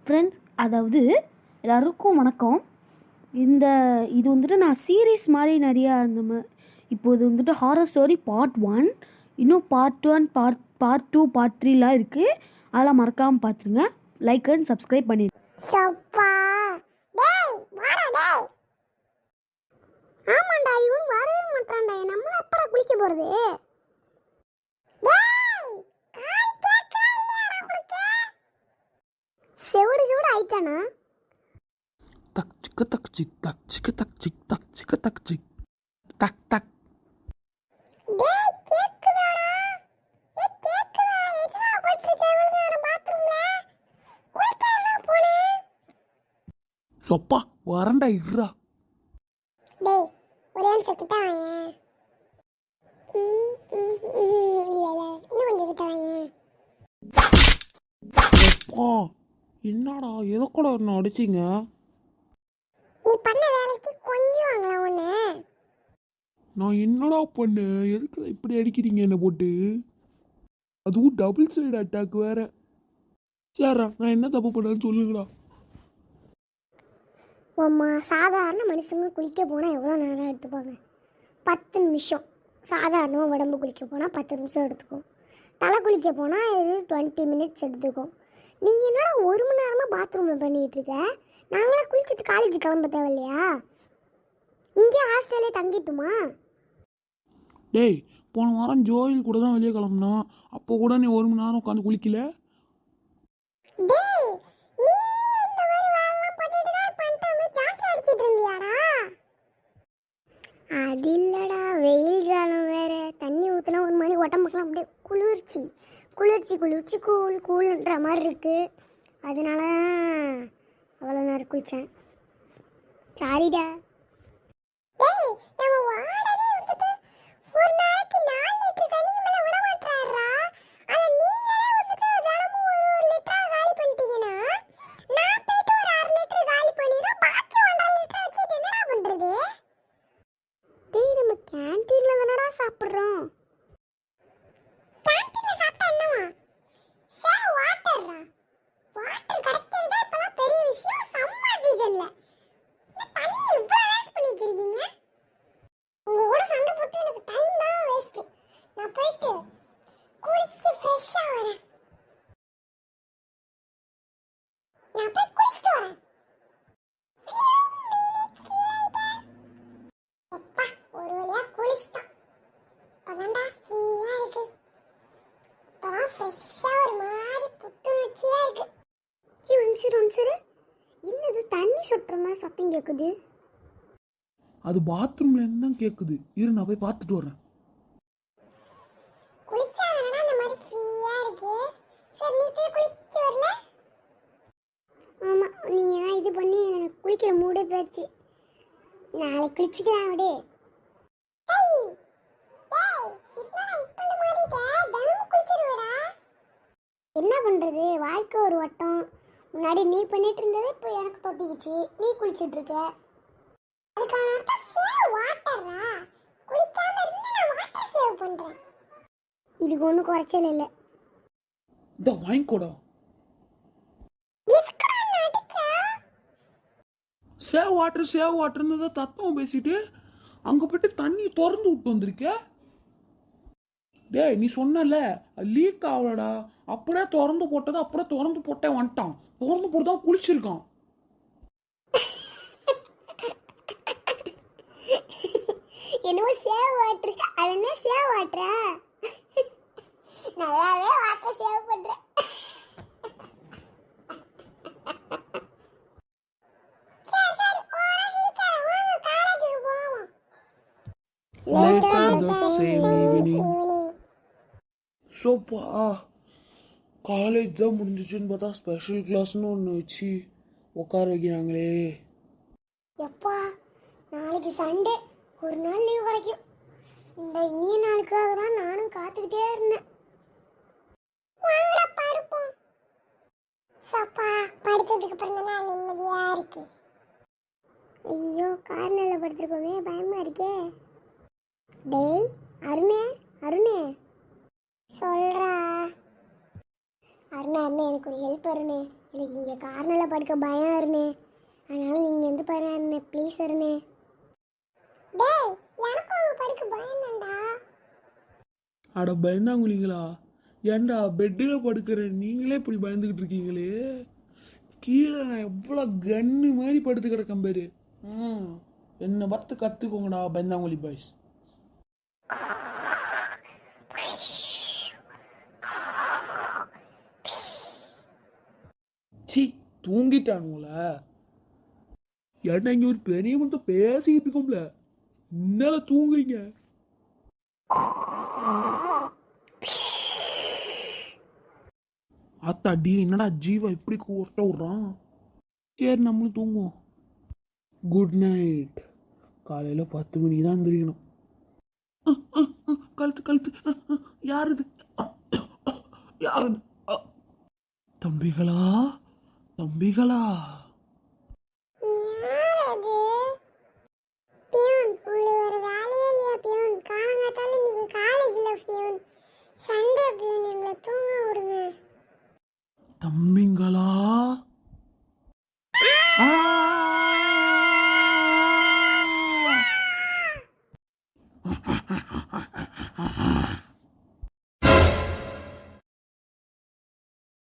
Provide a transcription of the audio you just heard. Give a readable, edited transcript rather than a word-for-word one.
Friends, அதாவது எல்லாருக்கும் வணக்கம். இது வந்துட்டு நான் சீரீஸ் மாதிரி நிறையா இப்போ இது வந்துட்டு ஹாரர் ஸ்டோரி பார்ட் 1, இன்னும் பார்ட் 1, பார்ட் 2, பார்ட் 3லாம் இருக்குது. அதெல்லாம் மறக்காமல் பார்த்துருங்க. லைக் அண்ட் சப்ஸ்கிரைப் பண்ணிடுங்க. ஆமாண்டா, இவன் வரவே மாட்டான்டா. நம்மள எப்படா குளிக்க போறது? செவடு ஆயிட்டானா? தக் சிக்க தக் சிக் தக் சிக்க தக் சிக் தக் சிக்க தக் சிக் தக் தக். டேய் கேக்குதாடா? கேக்குதா? எதுனா பண்றீங்க? நான் பாத்ரூம்ல குளிக்கறதா போனே. சொப்பா வரண்டா இருடா. டேய் ஒரே நிமிஷம் கிட்ட வாயேன். இல்ல இன்னும் கொஞ்சம் கிட்ட வாயேன். அப்பா என்னடா எதக்கூட என்ன அடிச்சிங்க? நீ பண்ண வேலைக்கு கொஞ்சம் வாங்கல ஒண்ணு. நான் என்னடா பண்ணேன்? எதுக்கு இப்படி அடிக்கிறீங்க என்ன போட்டு? அதுவும் டபுள் சைடு அட்டாக் வேற. சரிடா, நான் என்ன தப்பு பண்ணேன்னு சொல்லுங்கடா. அம்மா, சாதாரண மனுஷங்க குளிக்க போனால் எவ்வளோ நேரம் எடுத்துப்பாங்க? 10 நிமிஷம். சாதாரணமாக உடம்பு குளிக்க போனால் 10 நிமிஷம் எடுத்துக்கும். தலை குளிக்க போனால் 20 மினிட்ஸ் எடுத்துக்கும். நீ என்னடா 1 மணி நேரமாக பாத்ரூமில் பண்ணிகிட்டு இருக்க? நாங்களே குளிச்சுட்டு காலேஜ் கிளம்ப தேவையில்லையா? இங்கே ஹாஸ்டல்லே தங்கிட்டுமா? டேய், போன வாரம் ஜோயில் கூட தான் வெளியே கிளம்புனா. அப்போ கூட நீ 1 மணி நேரம் உட்காந்து குளிக்கல. டேய், நீ இந்த மாதிரி வேலைலாம் பண்ணிட்டு தான் பண்ணிட்டு ஜாக்கெட் அடிச்சிட்டு இருந்தியாடா? அது இல்லடா, வெயில் காலம் வேற. தண்ணி ஊற்றினா ஒரு மாதிரி உடம்புக்குலாம் அப்படியே குளிர்ச்சி கூல்ன்ற மாதிரி இருக்கு. அதனால அவ்வளோ நேரம் குளித்தேன். சாரிடா. டேய், நம்ம வாடகை வந்துட்டு ஒரு நாளைக்கு 4 லிட்டர் தண்ணி மேல விட மாட்டறாரா? அத நீங்களே வந்துட்டு தினமும் ஒரு லிட்டர் காலி பண்ணிட்டீங்கன்னா நான் போயிட்டு ஒரு 6 லிட்டர் காலி பண்ணிடுறேன். பாக்கி 1.5 லிட்டர் வச்சு என்னடா பண்றது? டேய், நம்ம கேண்டீன்ல தானடா சாப்பிடுறோம். கேண்டீன்ல சாப்பிட்டா என்னமா? சேவ் வாட்டர்ரா. வாட்டர் கிடைக்கிறது இப்பலாம் பெரிய விஷயம். சம்மர் சீசன்ல இந்த தண்ணி இவ்வளவு வேஸ்ட் பண்ணிட்டு இருக்கீங்க. உங்க கூட சண்டை போட்டு எனக்கு டைம் தான் வேஸ்ட். நான் போயிட்டு குளிச்சு ஃப்ரெஷ்ஷா வரேன். நான் போய் குளிச்சிட்டு வரேன். அப்பா, ஒரு வழியா குளிச்சிட்டேன். இப்பதான்டா ஃப்ரீயா இருக்கு. இப்பதான் ஃப்ரெஷ்ஷா ஒரு மாதிரி புத்துணர்ச்சியா இருக்கு. சரி, என்னது தண்ணி சொட்டுற மாதிரி சத்தம் கேக்குது? அது பாத்ரூம்ல இருந்து தான் கேட்குது. இரு, நான் போய் பார்த்துட்டு வரேன். குளிச்சா தானடா இந்த மாதிரி ஃப்ரீயா இருக்கு. சரி, நீ போய் குளிச்சு வரல? ஆமா, நீங்க தான் இது பண்ணி எனக்கு குளிக்கிற மூடே போயிடுச்சு. நாளைக்கு குளிச்சுக்கலாம் விடு. என்ன பண்றது, வாழ்க்கை ஒரு வட்டம். முன்னாடி நீ பண்ணிட்டு இருந்தது இப்போ எனக்கு தொத்திக்கிச்சு. நீ குளிச்சிட்டு இருக்க. அதுக்கான அர்த்தம் சேவ் வாட்டர்ரா. குளிக்காம இருந்து நான் வாட்டர் சேவ் பண்றேன். இதுக்கு ஒன்றும் குறைச்சல் இல்லை. இந்த வாங்கிக்கோடா. சேவ் வாட்டர்னு தான் தத்துவம் பேசிட்டு அங்கே போயிட்டு தண்ணி திறந்து விட்டு வந்திருக்க. டேய், நீ சொன்னல லீக் ஆகலடா. அப்படியே திறந்து போட்டது அப்படியே திறந்து போட்டே வந்துட்டான். திறந்து போட்டு தான் குளிச்சிருக்கான். என்னவோ சேவ் வாட்டர். அது என்ன சேவ் வாட்டரா? நல்லாவே வாட்டர் சேவ் பண்றேன். சோப்பா, காலேஜ் தான் முடிஞ்சிச்சுன்னு பார்த்தா ஸ்பெஷல் கிளாஸ்னு ஒன்று வச்சு உட்கார வைக்கிறாங்களே. எப்பா, நாளைக்கு சண்டே, ஒரு நாள் லீவ் கிடைக்கும். இந்த இனிய நாளுக்காக தான் நானும் காத்துக்கிட்டே இருந்தேன். படுப்போம். சப்பா, படுத்ததுக்கு அப்புறம் தான் நிம்மதியா இருக்கு. ஐயோ, கார்னர்ல படுத்துருக்கோமே, பயமா இருக்கே. டேய் அருணே, சொல்றா. அருணே அருணே எனக்கு ஒரு ஹெல்ப் அருணே, எனக்கு இங்கே கார்னரில் படுக்க பயம் அருணே, அதனால நீங்கள் எந்த பாரு அருணே ப்ளீஸ் அருணே. டேய் எனக்கும் அங்கே படுக்க பயம் தான்டா. அட பயந்தாங்குழிங்களா, ஏன்டா பெட்டில் படுக்கிற நீங்களே இப்படி பயந்துக்கிட்டு இருக்கீங்களே. கீழே நான் எவ்வளோ கன்னு மாதிரி படுத்து கிடக்கேன் பேரு. என்னை பார்த்து கற்றுக்கோங்கடா பயந்தாங்குழி பாய்ஸ். சி தூங்கிட்டானுங்கள. ஏன்னா இங்க ஒரு பெரிய மட்டும் பேசிக்கிட்டு இருக்கோம்ல, என்னால தூங்குறீங்க. ஆத்தாடி என்னடா ஜீவா இப்படி கூட்ட விட்றான். சரி நம்மளும் தூங்குவோம். Good night. காலையில் 10 மணிக்கு தான் எந்திரிக்கணும். கழுத்து கழுத்து யார் இது? யார் இது? தம்பிகளா தம்பிகளா. யார் அது? பியூன், உங்களுக்கு வேற வேலையே இல்லையா பியூன்? காலங்காத்தால இன்னைக்கு காலேஜில் பியூன், சண்டே பியூன், எங்களை தூங்க விடுங்க. தம்பிங்களா